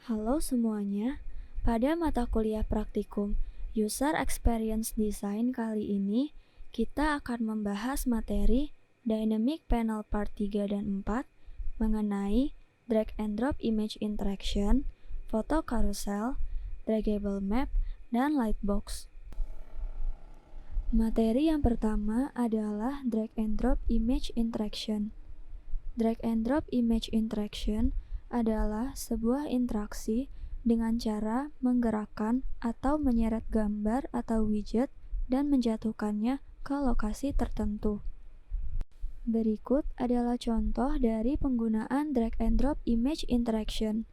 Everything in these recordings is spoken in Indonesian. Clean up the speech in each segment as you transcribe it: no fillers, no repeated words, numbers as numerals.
Halo semuanya, pada mata kuliah praktikum User Experience Design kali ini, kita akan membahas materi Dynamic Panel Part 3 dan 4 mengenai Drag and Drop Image Interaction, Foto Carousel, Draggable Map, dan Lightbox. Materi yang pertama adalah Drag and Drop Image Interaction. Drag and Drop Image Interaction adalah sebuah interaksi dengan cara menggerakkan atau menyeret gambar atau widget dan menjatuhkannya ke lokasi tertentu. Berikut adalah contoh dari penggunaan drag and drop image interaction.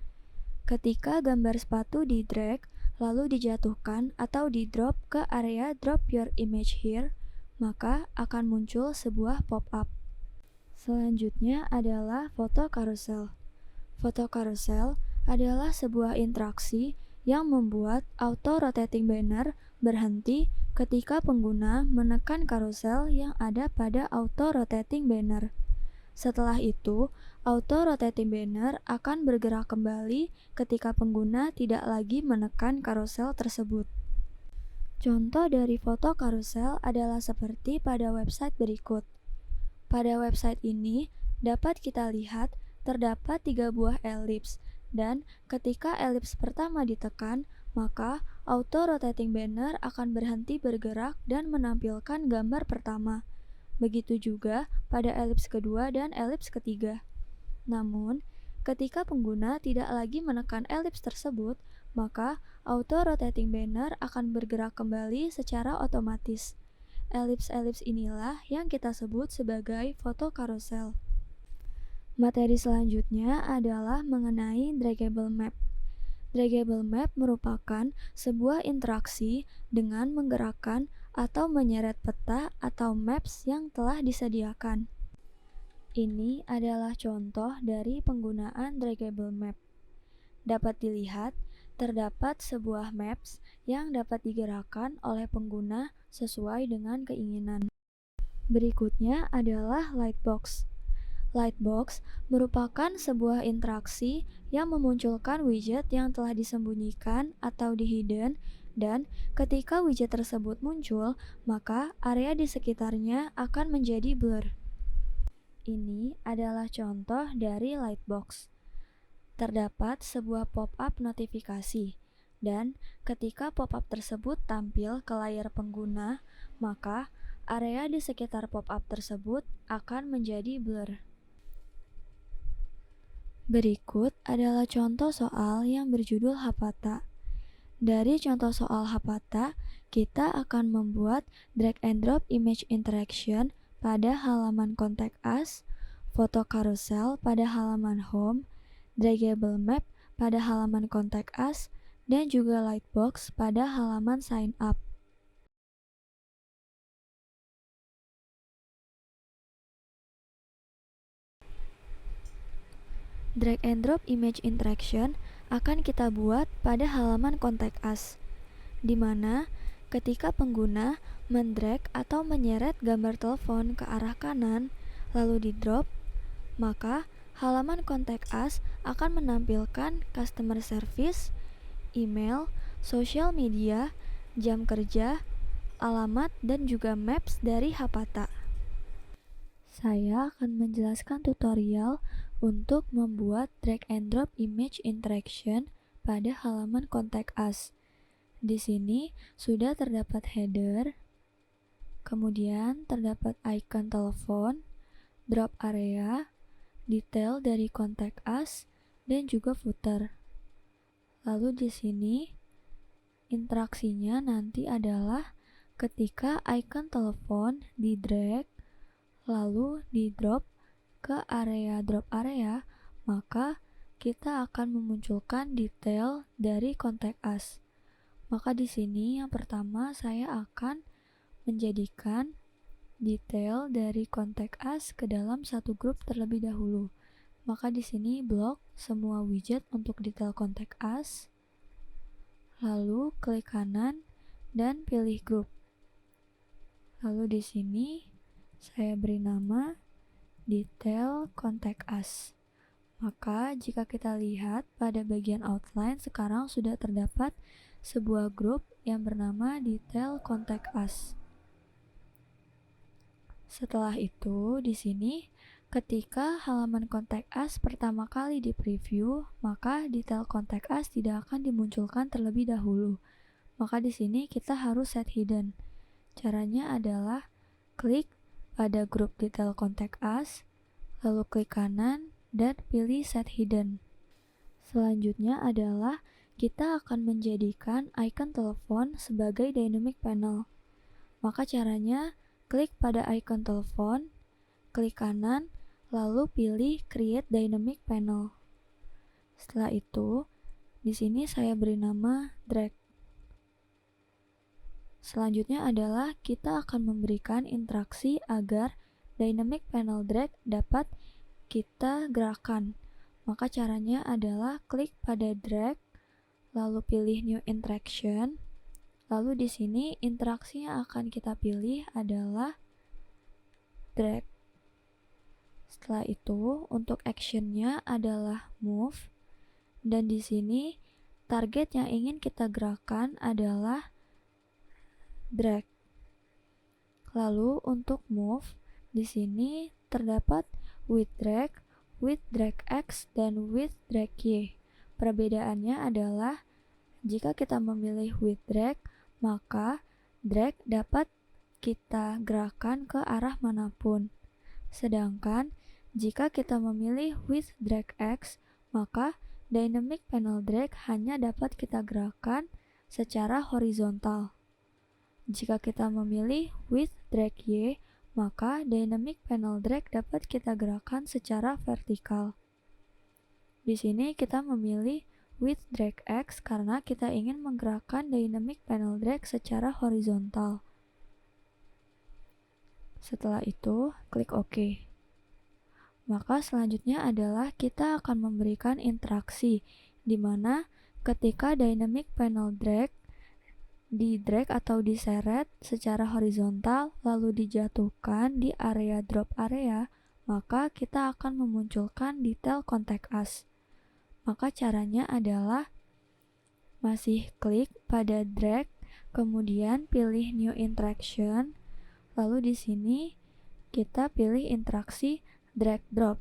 Ketika gambar sepatu di-drag lalu dijatuhkan atau di-drop ke area drop your image here, maka akan muncul sebuah pop-up. Selanjutnya adalah foto carousel. Foto carousel adalah sebuah interaksi yang membuat auto-rotating banner berhenti ketika pengguna menekan carousel yang ada pada auto-rotating banner. Setelah itu, auto-rotating banner akan bergerak kembali ketika pengguna tidak lagi menekan carousel tersebut. Contoh dari foto carousel adalah seperti pada website berikut. Pada website ini, dapat kita lihat terdapat 3 buah elips, dan ketika elips pertama ditekan, maka auto-rotating banner akan berhenti bergerak dan menampilkan gambar pertama. Begitu juga pada elips kedua dan elips ketiga. Namun, ketika pengguna tidak lagi menekan elips tersebut, maka auto-rotating banner akan bergerak kembali secara otomatis. Elips-elips inilah yang kita sebut sebagai foto carousel. Materi selanjutnya adalah mengenai draggable map. Draggable map merupakan sebuah interaksi dengan menggerakkan atau menyeret peta atau maps yang telah disediakan. Ini adalah contoh dari penggunaan draggable map. Dapat dilihat, terdapat sebuah maps yang dapat digerakkan oleh pengguna sesuai dengan keinginan. Berikutnya adalah Lightbox. Lightbox merupakan sebuah interaksi yang memunculkan widget yang telah disembunyikan atau di-hidden, dan ketika widget tersebut muncul, maka area di sekitarnya akan menjadi blur. Ini adalah contoh dari Lightbox. Terdapat sebuah pop-up notifikasi, dan ketika pop-up tersebut tampil ke layar pengguna, maka area di sekitar pop-up tersebut akan menjadi blur. Berikut adalah contoh soal yang berjudul Hapata. Dari contoh soal Hapata, kita akan membuat drag and drop image interaction pada halaman Contact Us, foto carousel pada halaman Home, draggable map pada halaman Contact Us, dan juga Lightbox pada halaman Sign Up. Drag and drop image interaction akan kita buat pada halaman Contact Us, di mana ketika pengguna mendrag atau menyeret gambar telepon ke arah kanan, lalu di-drop, maka halaman Contact Us akan menampilkan customer service, email, sosial media, jam kerja, alamat, dan juga maps dari Hapata. Saya akan menjelaskan tutorial untuk membuat drag and drop image interaction pada halaman Contact Us. Di sini sudah terdapat header, kemudian terdapat icon telepon, drop area, detail dari Contact Us, dan juga footer. Lalu di sini interaksinya nanti adalah ketika icon telepon di-drag lalu di-drop ke area drop area, maka kita akan memunculkan detail dari Contact Us. Maka di sini yang pertama saya akan menjadikan detail dari Contact Us ke dalam satu grup terlebih dahulu. Maka di sini blok semua widget untuk detail Contact Us. Lalu klik kanan dan pilih grup. Lalu di sini saya beri nama detail Contact Us. Maka jika kita lihat pada bagian outline sekarang sudah terdapat sebuah grup yang bernama detail contact us. Setelah itu, di sini ketika halaman contact us pertama kali di preview, maka detail contact us tidak akan dimunculkan terlebih dahulu. Maka di sini kita harus set hidden. Caranya adalah klik pada grup detail contact us, lalu klik kanan dan pilih set hidden. Selanjutnya adalah kita akan menjadikan icon telepon sebagai dynamic panel. Maka caranya klik pada icon telepon, klik kanan, lalu pilih create dynamic panel. Setelah itu, di sini saya beri nama drag. Selanjutnya adalah kita akan memberikan interaksi agar dynamic panel drag dapat kita gerakan. Maka caranya adalah klik pada drag, lalu pilih new interaction. Lalu di sini interaksi yang akan kita pilih adalah drag. Setelah itu, untuk actionnya adalah move. Dan di sini target yang ingin kita gerakan adalah drag. Lalu untuk move, di sini terdapat with drag X, dan with drag Y. Perbedaannya adalah jika kita memilih with drag, maka drag dapat kita gerakan ke arah manapun. Sedangkan jika kita memilih with drag X, maka dynamic panel drag hanya dapat kita gerakan secara horizontal. Jika kita memilih with drag Y, maka dynamic panel drag dapat kita gerakan secara vertikal. Di sini kita memilih with drag X karena kita ingin menggerakkan dynamic panel drag secara horizontal. Setelah itu, klik OK. Maka selanjutnya adalah kita akan memberikan interaksi, di mana ketika dynamic panel drag di drag atau diseret secara horizontal lalu dijatuhkan di area drop area, maka kita akan memunculkan detail contact us. Maka caranya adalah masih klik pada drag, kemudian pilih new interaction, lalu di sini kita pilih interaksi drag drop.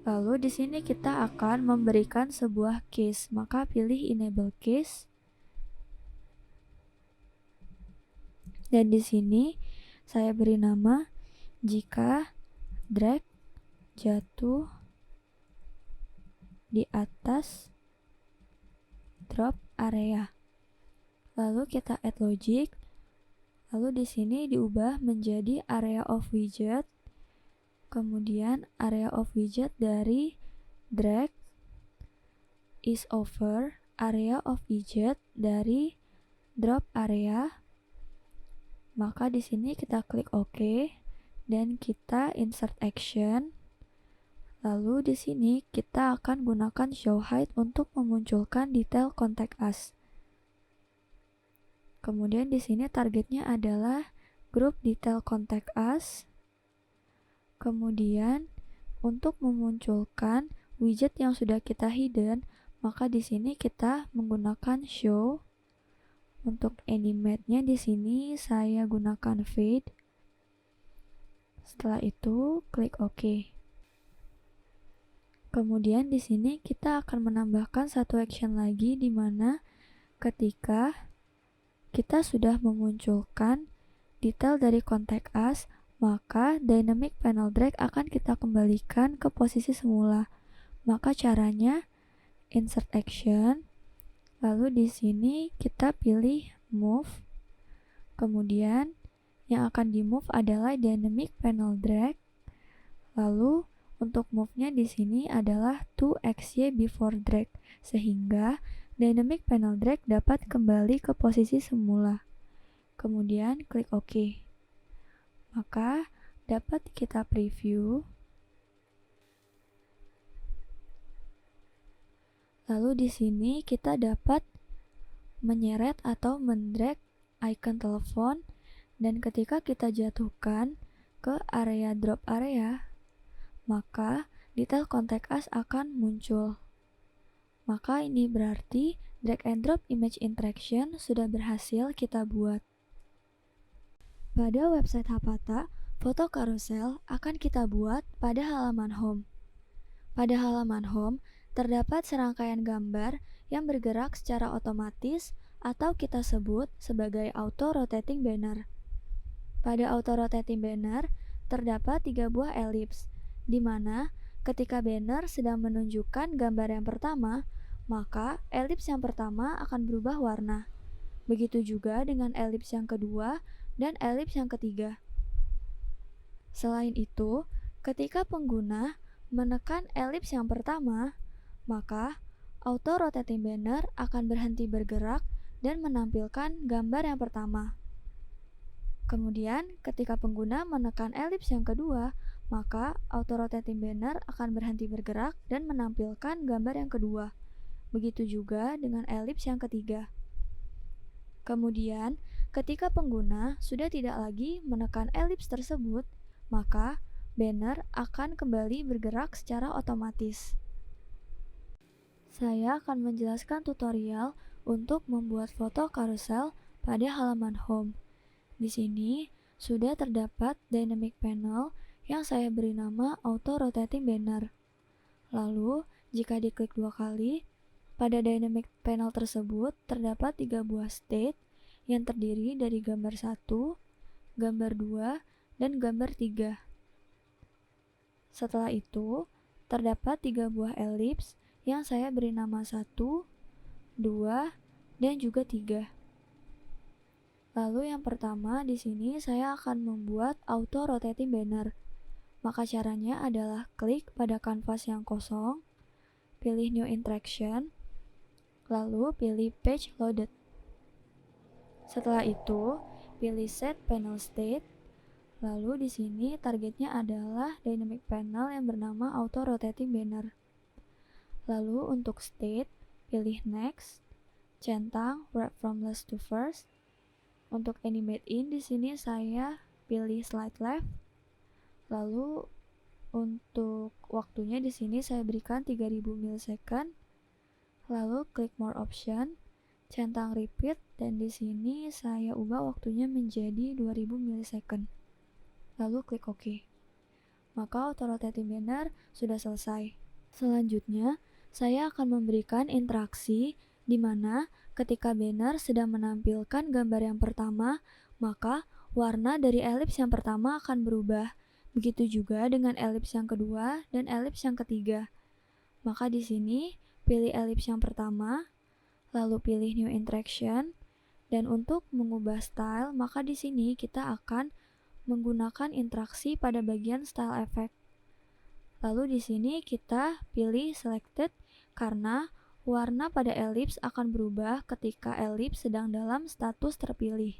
Lalu di sini kita akan memberikan sebuah case, maka pilih enable case. Dan di sini saya beri nama jika drag jatuh di atas drop area. Lalu kita add logic. Lalu di sini diubah menjadi area of widget. Kemudian area of widget dari drag is over area of widget dari drop area. Maka di sini kita klik OK dan kita insert action. Lalu di sini kita akan gunakan show height untuk memunculkan detail contact us. Kemudian di sini targetnya adalah grup detail contact us. Kemudian untuk memunculkan widget yang sudah kita hidden, maka di sini kita menggunakan show. Untuk animate-nya di sini saya gunakan fade. Setelah itu klik OK. Kemudian di sini kita akan menambahkan satu action lagi, di mana ketika kita sudah memunculkan detail dari contact us, maka dynamic panel drag akan kita kembalikan ke posisi semula. Maka caranya insert action. Lalu di sini kita pilih move. Kemudian yang akan di move adalah dynamic panel drag. Lalu untuk move-nya di sini adalah to XY before drag, sehingga dynamic panel drag dapat kembali ke posisi semula. Kemudian klik OK. Maka dapat kita preview. Lalu di sini kita dapat menyeret atau mendrag icon telepon, dan ketika kita jatuhkan ke area drop area, maka detail contact us akan muncul. Maka ini berarti drag and drop image interaction sudah berhasil kita buat. Pada website Hapata, foto carousel akan kita buat pada halaman home. Pada halaman home, terdapat serangkaian gambar yang bergerak secara otomatis atau kita sebut sebagai auto-rotating banner. Pada auto-rotating banner, terdapat 3 buah elips, di mana ketika banner sedang menunjukkan gambar yang pertama, maka elips yang pertama akan berubah warna. Begitu juga dengan elips yang kedua dan elips yang ketiga. Selain itu, ketika pengguna menekan elips yang pertama, maka auto rotating banner akan berhenti bergerak dan menampilkan gambar yang pertama. Kemudian, ketika pengguna menekan elips yang kedua, maka auto rotating banner akan berhenti bergerak dan menampilkan gambar yang kedua. Begitu juga dengan elips yang ketiga. Kemudian, ketika pengguna sudah tidak lagi menekan elips tersebut, maka banner akan kembali bergerak secara otomatis. Saya akan menjelaskan tutorial untuk membuat foto carousel pada halaman home. Di sini sudah terdapat dynamic panel yang saya beri nama auto rotating banner. Lalu, jika diklik 2 kali, pada dynamic panel tersebut terdapat 3 buah state yang terdiri dari gambar 1, gambar 2, dan gambar 3. Setelah itu, terdapat 3 buah elips yang saya beri nama 1, 2, dan juga 3. Lalu yang pertama di sini saya akan membuat auto rotating banner. Maka caranya adalah klik pada kanvas yang kosong, pilih new interaction, lalu pilih page loaded. Setelah itu, pilih set panel state. Lalu di sini targetnya adalah dynamic panel yang bernama auto rotating banner. Lalu untuk state, pilih next, centang wrap from last to first. Untuk animate in di sini saya pilih slide left. Lalu untuk waktunya di sini saya berikan 3000 millisecond. Lalu klik more option, centang repeat, dan di sini saya ubah waktunya menjadi 2000 millisecond. Lalu klik OK. Maka auto rotating banner sudah selesai. Selanjutnya, saya akan memberikan interaksi di mana ketika banner sedang menampilkan gambar yang pertama, maka warna dari elips yang pertama akan berubah. Begitu juga dengan elips yang kedua dan elips yang ketiga. Maka di sini pilih elips yang pertama, lalu pilih new interaction, dan untuk mengubah style, maka di sini kita akan menggunakan interaksi pada bagian style effect. Lalu di sini kita pilih selected karena warna pada elips akan berubah ketika elips sedang dalam status terpilih.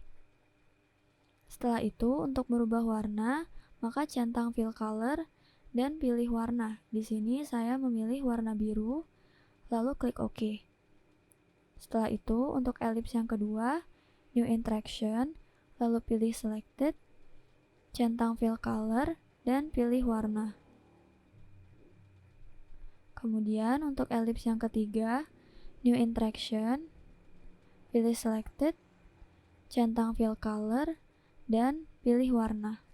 Setelah itu, untuk merubah warna, maka centang fill color dan pilih warna. Di sini saya memilih warna biru, lalu klik OK. Setelah itu, untuk elips yang kedua, new interaction, lalu pilih selected, centang fill color, dan pilih warna. Kemudian untuk elips yang ketiga, new interaction, pilih selected, centang fill color, dan pilih warna.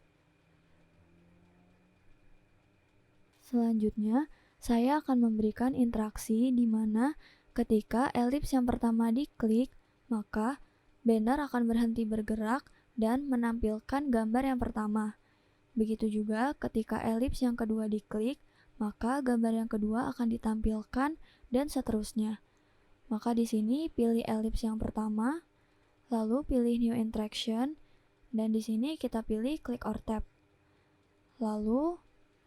Selanjutnya, saya akan memberikan interaksi di mana ketika elips yang pertama diklik, maka banner akan berhenti bergerak dan menampilkan gambar yang pertama. Begitu juga ketika elips yang kedua diklik, maka gambar yang kedua akan ditampilkan dan seterusnya. Maka di sini pilih elips yang pertama, lalu pilih new interaction, dan di sini kita pilih click or tap. Lalu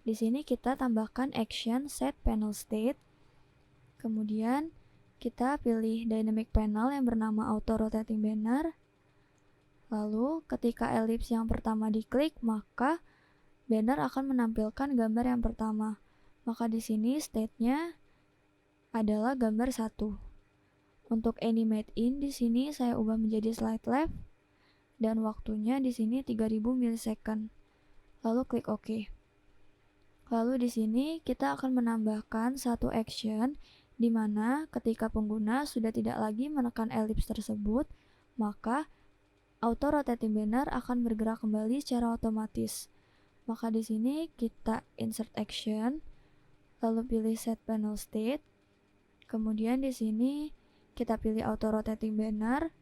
di sini kita tambahkan action set panel state. Kemudian kita pilih dynamic panel yang bernama auto rotating banner. Lalu ketika elips yang pertama diklik, maka banner akan menampilkan gambar yang pertama. Maka di sini state-nya adalah gambar 1. Untuk animate in di sini saya ubah menjadi slide left dan waktunya di sini 3000 millisecond. Lalu klik OK. Lalu di sini kita akan menambahkan satu action di mana ketika pengguna sudah tidak lagi menekan elips tersebut, maka auto rotating banner akan bergerak kembali secara otomatis. Maka di sini kita insert action, lalu pilih set panel state. Kemudian di sini kita pilih auto rotating banner.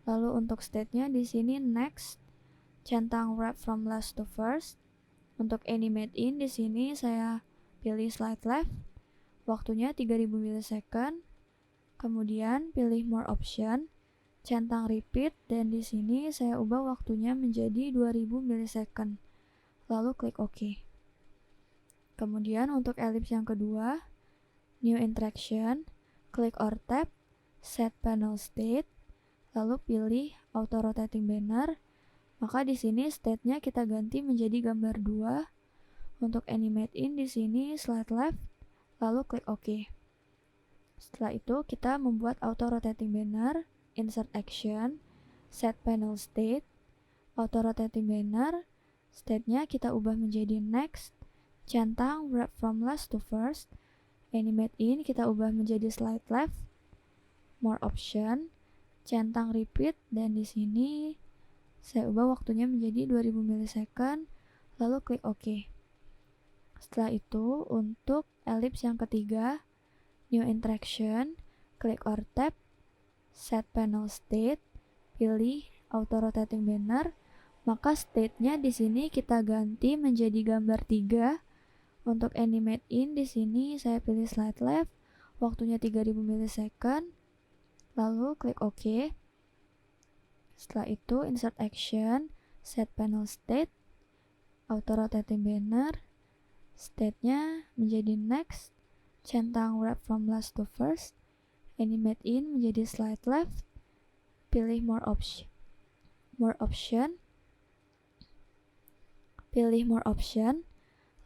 Lalu untuk state-nya di sini next, centang wrap from last to first. Untuk animate in di sini saya pilih slide left. Waktunya 3000 milisecond. Kemudian pilih more option, centang repeat, dan di sini saya ubah waktunya menjadi 2000 milisecond. Lalu klik OK. Kemudian untuk ellipse yang kedua, new interaction, klik or tap, set panel state, lalu pilih auto rotating banner. Maka di sini state-nya kita ganti menjadi gambar 2. Untuk animate in di sini slide left, lalu klik OK. Setelah itu kita membuat auto rotating banner, insert action, set panel state, auto rotating banner, state-nya kita ubah menjadi next, centang wrap from last to first, animate in kita ubah menjadi slide left, more option, centang repeat, dan di sini saya ubah waktunya menjadi 2000 milisecond, lalu klik OK. Setelah itu untuk ellipse yang ketiga, new interaction, klik or tap, set panel state, pilih auto rotating banner, maka state-nya di sini kita ganti menjadi gambar 3. Untuk animate in di sini saya pilih slide left, waktunya 3000 milisecond, lalu klik OK. Setelah itu insert action, set panel state, auto rotating banner, state-nya menjadi next, centang wrap from last to first, animate in menjadi slide left, pilih more option,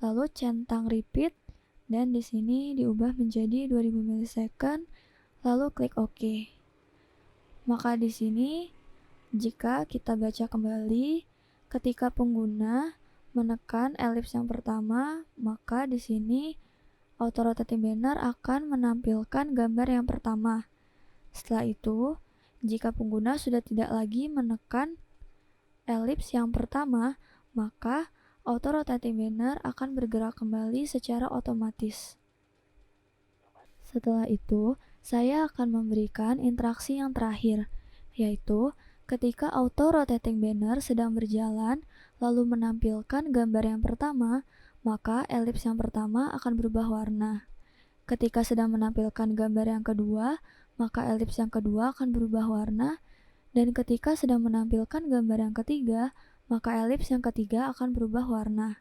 lalu centang repeat, dan di sini diubah menjadi 2000 milisecond, lalu klik OK. Maka di sini jika kita baca kembali, ketika pengguna menekan ellipse yang pertama, maka di sini auto rotating banner akan menampilkan gambar yang pertama. Setelah itu, jika pengguna sudah tidak lagi menekan ellipse yang pertama, maka auto rotating banner akan bergerak kembali secara otomatis. Setelah itu, saya akan memberikan interaksi yang terakhir, yaitu ketika auto rotating banner sedang berjalan lalu menampilkan gambar yang pertama, maka ellipse yang pertama akan berubah warna. Ketika sedang menampilkan gambar yang kedua, maka ellipse yang kedua akan berubah warna, dan ketika sedang menampilkan gambar yang ketiga, maka ellipse yang ketiga akan berubah warna.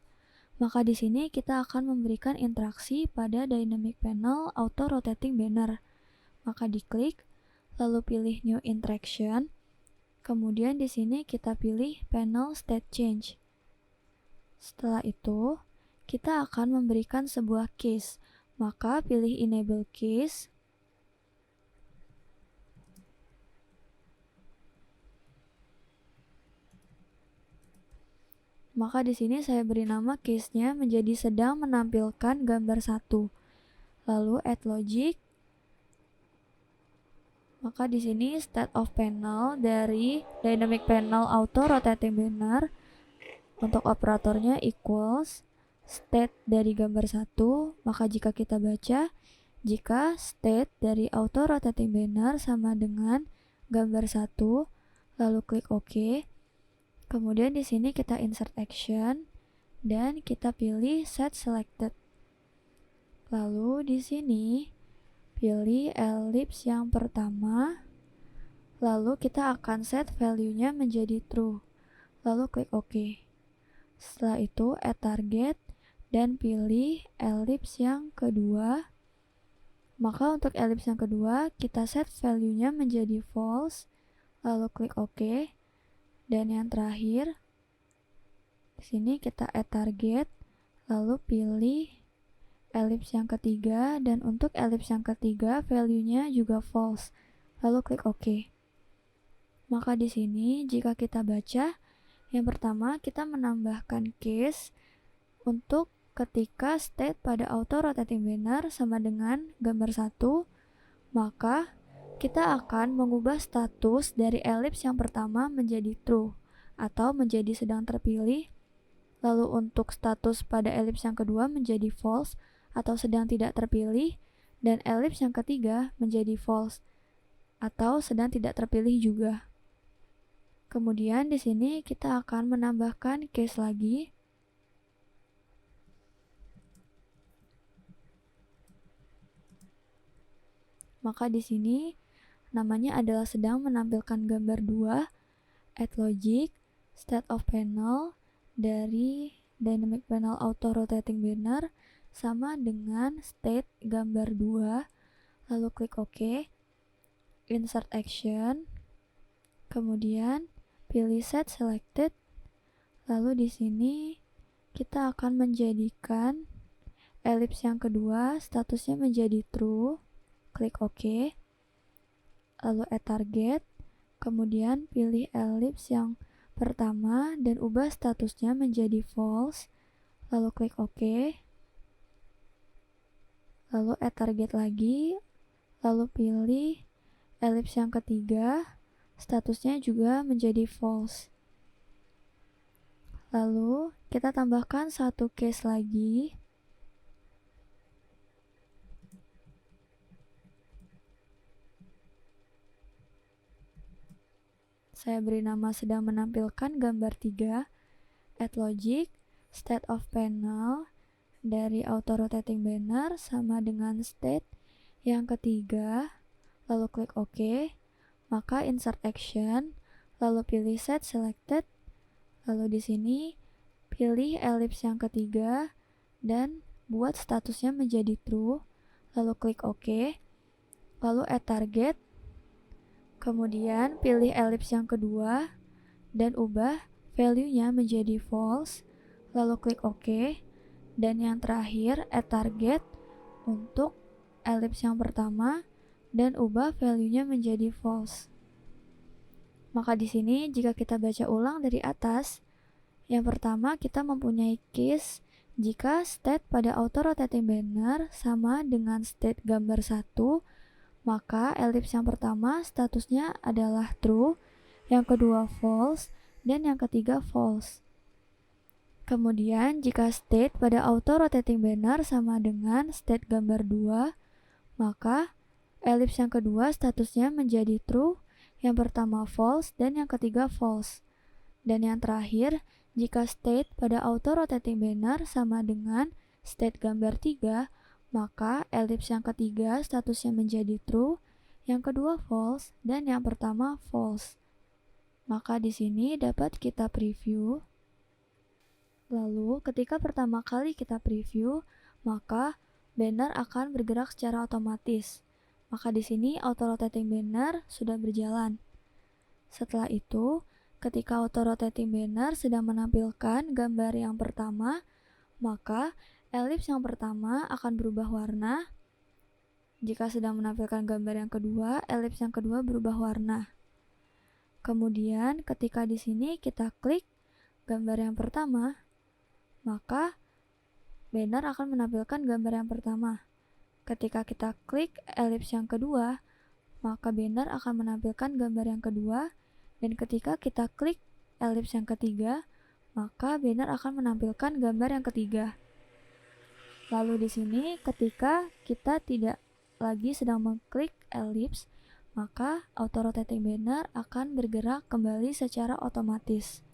Maka di sini kita akan memberikan interaksi pada dynamic panel auto rotating banner. Maka diklik, lalu pilih new interaction. Kemudian di sini kita pilih panel state change. Setelah itu, kita akan memberikan sebuah case. Maka pilih enable case. Maka di sini saya beri nama case-nya menjadi sedang menampilkan gambar 1. Lalu add logic. Maka di sini state of panel dari dynamic panel auto rotating banner untuk operatornya equals state dari gambar 1. Maka jika kita baca, jika state dari auto rotating banner sama dengan gambar 1, lalu klik OK. Kemudian di sini kita insert action dan kita pilih set selected. Lalu di sini pilih ellipse yang pertama, lalu kita akan set value-nya menjadi true, lalu klik OK. Setelah itu add target dan pilih ellipse yang kedua. Maka untuk ellipse yang kedua kita set value-nya menjadi false, lalu klik OK. Dan yang terakhir di sini kita add target, lalu pilih ellipse yang ketiga, dan untuk ellipse yang ketiga value-nya juga false, lalu klik OK. Maka di sini jika kita baca, yang pertama kita menambahkan case untuk ketika state pada auto rotating banner sama dengan gambar 1, maka kita akan mengubah status dari elips yang pertama menjadi true atau menjadi sedang terpilih. Lalu untuk status pada elips yang kedua menjadi false atau sedang tidak terpilih, dan elips yang ketiga menjadi false atau sedang tidak terpilih juga. Kemudian di sini kita akan menambahkan case lagi. Maka di sini namanya adalah sedang menampilkan gambar 2, add logic, state of panel dari dynamic panel auto rotating banner sama dengan state gambar 2, lalu klik OK, insert action, kemudian pilih set selected, lalu di sini kita akan menjadikan elips yang kedua statusnya menjadi true, klik OK, lalu add target, kemudian pilih elips yang pertama dan ubah statusnya menjadi false, lalu klik OK, lalu add target lagi, lalu pilih elips yang ketiga, statusnya juga menjadi false. Lalu kita tambahkan satu case lagi. Saya beri nama sedang menampilkan gambar 3, add logic, state of panel dari auto rotating banner sama dengan state yang ketiga, lalu klik OK, maka insert action, lalu pilih set selected, lalu di sini pilih elips yang ketiga dan buat statusnya menjadi true, lalu klik OK, lalu add target, kemudian pilih elips yang kedua dan ubah value-nya menjadi false, lalu klik OK, dan yang terakhir add target untuk elips yang pertama dan ubah value-nya menjadi false. Maka di sini jika kita baca ulang dari atas, yang pertama kita mempunyai case jika state pada auto rotating banner sama dengan state gambar 1, maka elips yang pertama statusnya adalah true, yang kedua false, dan yang ketiga false. Kemudian jika state pada auto rotating banner sama dengan state gambar 2, maka elips yang kedua statusnya menjadi true, yang pertama false, dan yang ketiga false. Dan yang terakhir, jika state pada auto rotating banner sama dengan state gambar 3, maka elips yang ketiga statusnya menjadi true, yang kedua false, dan yang pertama false. Maka di sini dapat kita preview. Lalu ketika pertama kali kita preview, maka banner akan bergerak secara otomatis. Maka di sini auto rotating banner sudah berjalan. Setelah itu, ketika auto rotating banner sedang menampilkan gambar yang pertama, maka elips yang pertama akan berubah warna. Jika sedang menampilkan gambar yang kedua, elips yang kedua berubah warna. Kemudian ketika di sini kita klik gambar yang pertama, maka banner akan menampilkan gambar yang pertama. Ketika kita klik elips yang kedua, maka banner akan menampilkan gambar yang kedua, dan ketika kita klik elips yang ketiga, maka banner akan menampilkan gambar yang ketiga. Lalu di sini ketika kita tidak lagi sedang mengklik elips, maka auto rotating banner akan bergerak kembali secara otomatis.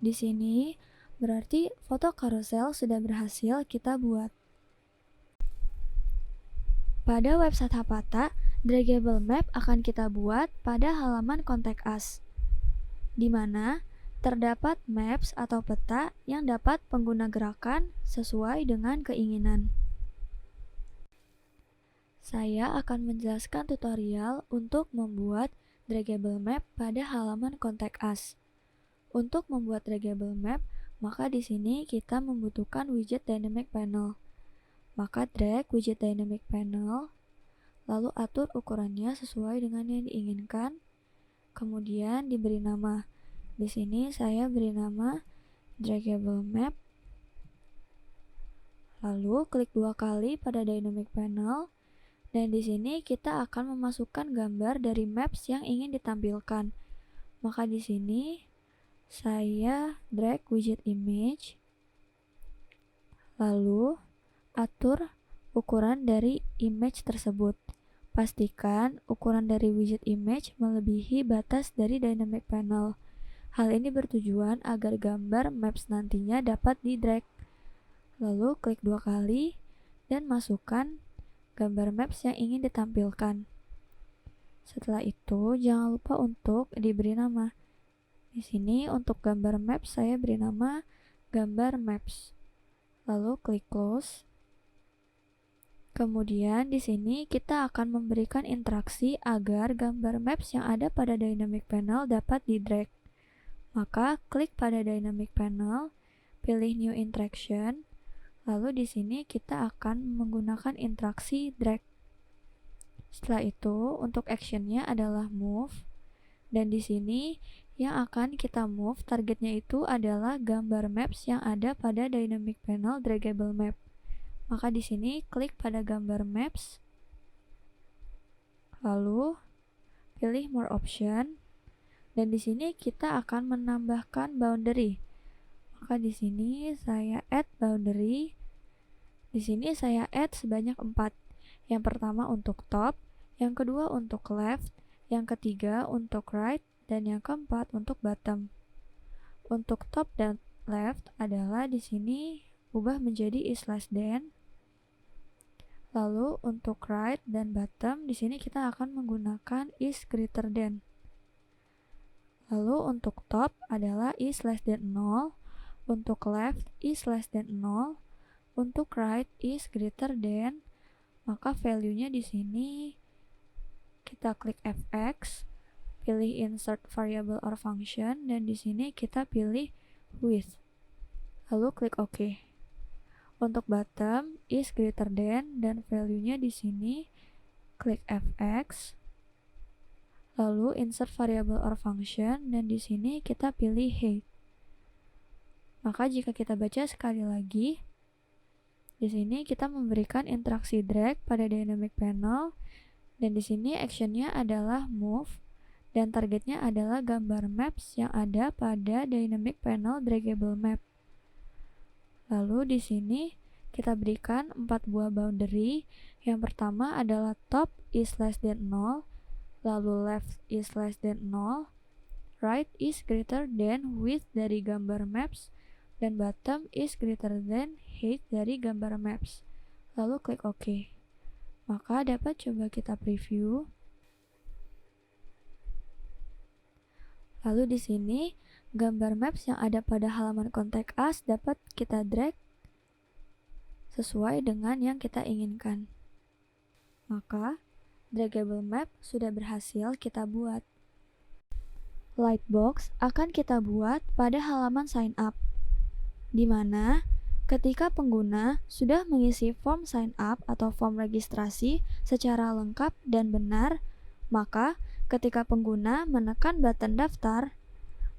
Di sini berarti foto carousel sudah berhasil kita buat. Pada website Hapata, draggable map akan kita buat pada halaman Contact Us, di mana terdapat maps atau peta yang dapat pengguna gerakan sesuai dengan keinginan. Saya akan menjelaskan tutorial untuk membuat draggable map pada halaman Contact Us. Untuk membuat draggable map, maka di sini kita membutuhkan widget dynamic panel. Maka drag widget dynamic panel, lalu atur ukurannya sesuai dengan yang diinginkan. Kemudian diberi nama. Di sini saya beri nama draggable map. Lalu klik 2 kali pada dynamic panel dan di sini kita akan memasukkan gambar dari maps yang ingin ditampilkan. Maka di sini saya drag widget image, lalu atur ukuran dari image tersebut. Pastikan ukuran dari widget image melebihi batas dari dynamic panel. Hal ini bertujuan agar gambar maps nantinya dapat di-drag. Lalu klik 2 kali dan masukkan gambar maps yang ingin ditampilkan. Setelah itu, jangan lupa untuk diberi nama. Di sini untuk gambar maps saya beri nama gambar maps. Lalu klik close. Kemudian di sini kita akan memberikan interaksi agar gambar maps yang ada pada dynamic panel dapat di-drag. Maka klik pada dynamic panel, pilih new interaction. Lalu di sini kita akan menggunakan interaksi drag. Setelah itu, untuk actionnya adalah move. Dan di sini yang akan kita move targetnya itu adalah gambar maps yang ada pada dynamic panel draggable map. Maka di sini klik pada gambar maps. Lalu pilih more option. Dan di sini kita akan menambahkan boundary. Maka di sini saya add boundary. Di sini saya add sebanyak 4. Yang pertama untuk top, yang kedua untuk left, yang ketiga untuk right, dan yang keempat untuk bottom. Untuk top dan left adalah di sini ubah menjadi is less than. Lalu untuk right dan bottom di sini kita akan menggunakan is greater than. Lalu untuk top adalah is less than 0, untuk left is less than 0, untuk right is greater than. Maka value-nya di sini kita klik fx, pilih insert variable or function, dan di sini kita pilih width. Lalu klik OK. Untuk bottom is greater than dan value-nya di sini klik fx, lalu insert variable or function, dan di sini kita pilih height. Maka jika kita baca sekali lagi, di sini kita memberikan interaksi drag pada dynamic panel, dan di sini actionnya adalah move, dan targetnya adalah gambar maps yang ada pada dynamic panel draggable map. Lalu di sini kita berikan 4 buah boundary. Yang pertama adalah top is less than 0, lalu left is less than 0, right is greater than width dari gambar maps, dan bottom is greater than height dari gambar maps. Lalu klik OK. Maka dapat coba kita preview. Lalu di sini gambar maps yang ada pada halaman contact us dapat kita drag sesuai dengan yang kita inginkan. Maka draggable map sudah berhasil kita buat. Lightbox akan kita buat pada halaman sign up, di mana ketika pengguna sudah mengisi form sign up atau form registrasi secara lengkap dan benar, maka ketika pengguna menekan button daftar,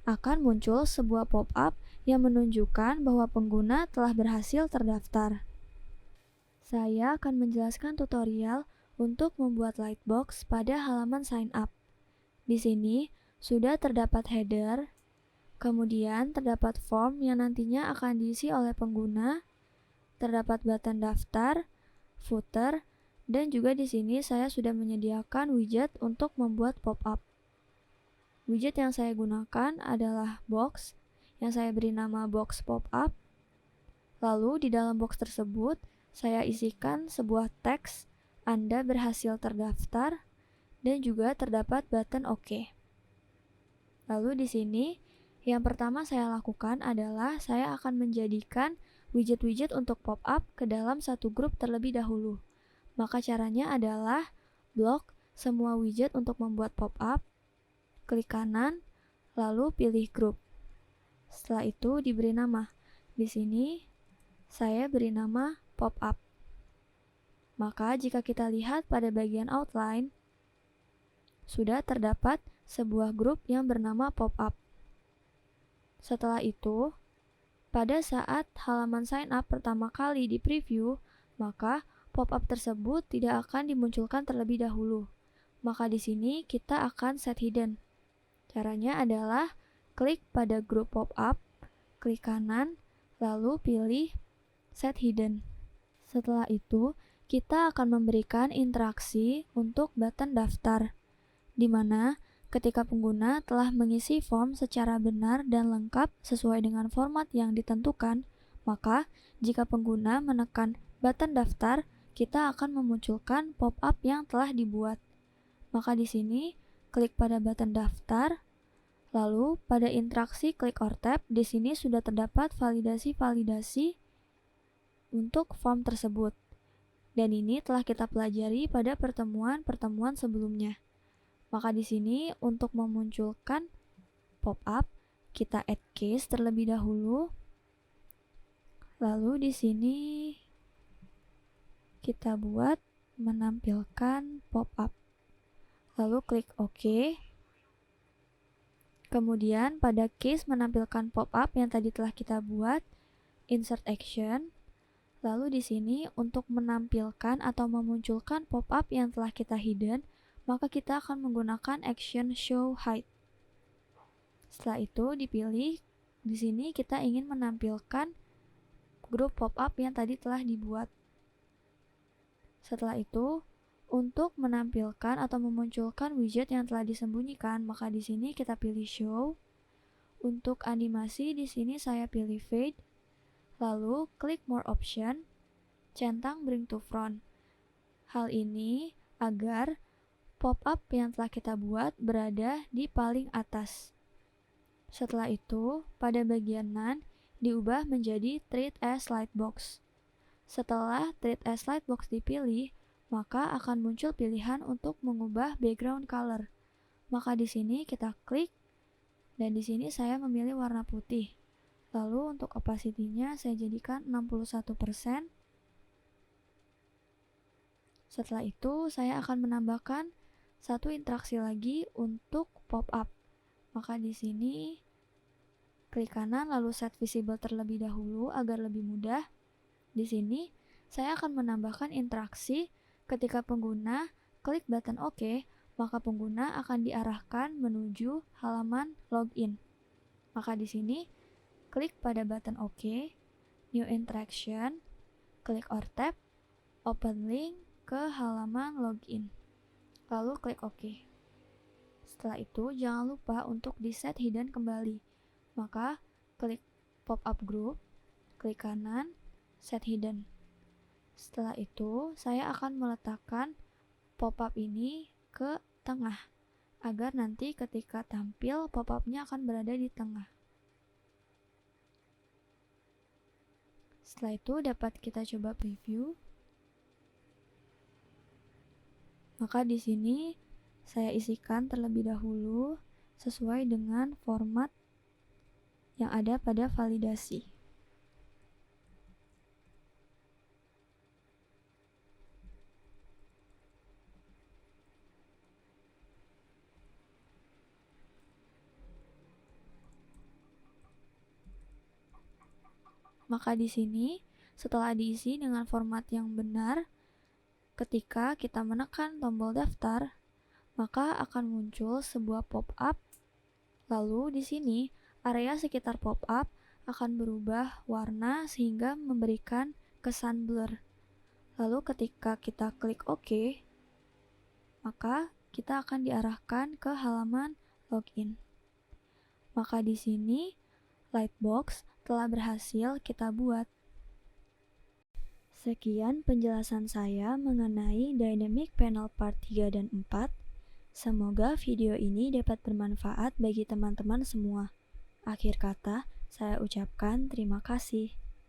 akan muncul sebuah pop-up yang menunjukkan bahwa pengguna telah berhasil terdaftar. Saya akan menjelaskan tutorial untuk membuat Lightbox pada halaman sign up. Di sini sudah terdapat header, kemudian terdapat form yang nantinya akan diisi oleh pengguna, terdapat button daftar, footer, dan juga di sini saya sudah menyediakan widget untuk membuat pop-up. Widget yang saya gunakan adalah box, yang saya beri nama box pop-up. Lalu di dalam box tersebut, saya isikan sebuah teks Anda berhasil terdaftar, dan juga terdapat button OK. Lalu di sini, yang pertama saya lakukan adalah saya akan menjadikan widget-widget untuk pop-up ke dalam satu grup terlebih dahulu. Maka caranya adalah blok semua widget untuk membuat pop-up, klik kanan, lalu pilih grup. Setelah itu diberi nama. Di sini saya beri nama pop-up. Maka jika kita lihat pada bagian outline, sudah terdapat sebuah grup yang bernama pop-up. Setelah itu, Pada saat halaman sign up pertama kali di preview, maka pop-up tersebut tidak akan dimunculkan terlebih dahulu. Maka di sini kita akan set hidden. Caranya adalah klik pada grup pop-up, klik kanan, lalu pilih set hidden. Setelah itu, kita akan memberikan interaksi untuk button daftar, di mana ketika pengguna telah mengisi form secara benar dan lengkap sesuai dengan format yang ditentukan, maka jika pengguna menekan button daftar, kita akan memunculkan pop-up yang telah dibuat. Maka di sini, klik pada button daftar, lalu pada interaksi klik or tap, di sini sudah terdapat validasi-validasi untuk form tersebut. Dan ini telah kita pelajari pada pertemuan-pertemuan sebelumnya. Maka di sini untuk memunculkan pop-up, kita add case terlebih dahulu. Lalu di sini kita buat menampilkan pop-up. Lalu klik OK. Kemudian pada case menampilkan pop-up yang tadi telah kita buat, insert action. Lalu di sini untuk menampilkan atau memunculkan pop-up yang telah kita hidden, maka kita akan menggunakan action show hide. Setelah itu dipilih, di sini kita ingin menampilkan grup pop-up yang tadi telah dibuat. Setelah itu, untuk menampilkan atau memunculkan widget yang telah disembunyikan, maka di sini kita pilih show. Untuk animasi di sini saya pilih fade. Lalu klik more option, centang bring to front. Hal ini agar pop-up yang telah kita buat berada di paling atas. Setelah itu, pada bagian none diubah menjadi treat as lightbox. Setelah treat as lightbox dipilih, maka akan muncul pilihan untuk mengubah background color. Maka di sini kita klik, dan di sini saya memilih warna putih. Lalu untuk opacity-nya saya jadikan 61%. Setelah itu, saya akan menambahkan satu interaksi lagi untuk pop-up. Maka di sini klik kanan lalu set visible terlebih dahulu agar lebih mudah. Di sini saya akan menambahkan interaksi ketika pengguna klik button OK, maka pengguna akan diarahkan menuju halaman login. Maka di sini klik pada button OK, new interaction, klik or tap, open link ke halaman login. Lalu klik OK. Setelah itu jangan lupa untuk di set hidden kembali. Maka klik pop-up group, klik kanan, set hidden. Setelah itu saya akan meletakkan pop-up ini ke tengah agar nanti ketika tampil pop-up-nya akan berada di tengah. Setelah itu dapat kita coba preview. Maka di sini saya isikan terlebih dahulu sesuai dengan format yang ada pada validasi. Maka di sini setelah diisi dengan format yang benar, ketika kita menekan tombol daftar, maka akan muncul sebuah pop-up. Lalu di sini area sekitar pop-up akan berubah warna sehingga memberikan kesan blur. Lalu ketika kita klik OK, maka kita akan diarahkan ke halaman login. Maka di sini lightbox telah berhasil kita buat. Sekian penjelasan saya mengenai Dynamic Panel Part 3 dan 4. Semoga video ini dapat bermanfaat bagi teman-teman semua. Akhir kata, saya ucapkan terima kasih.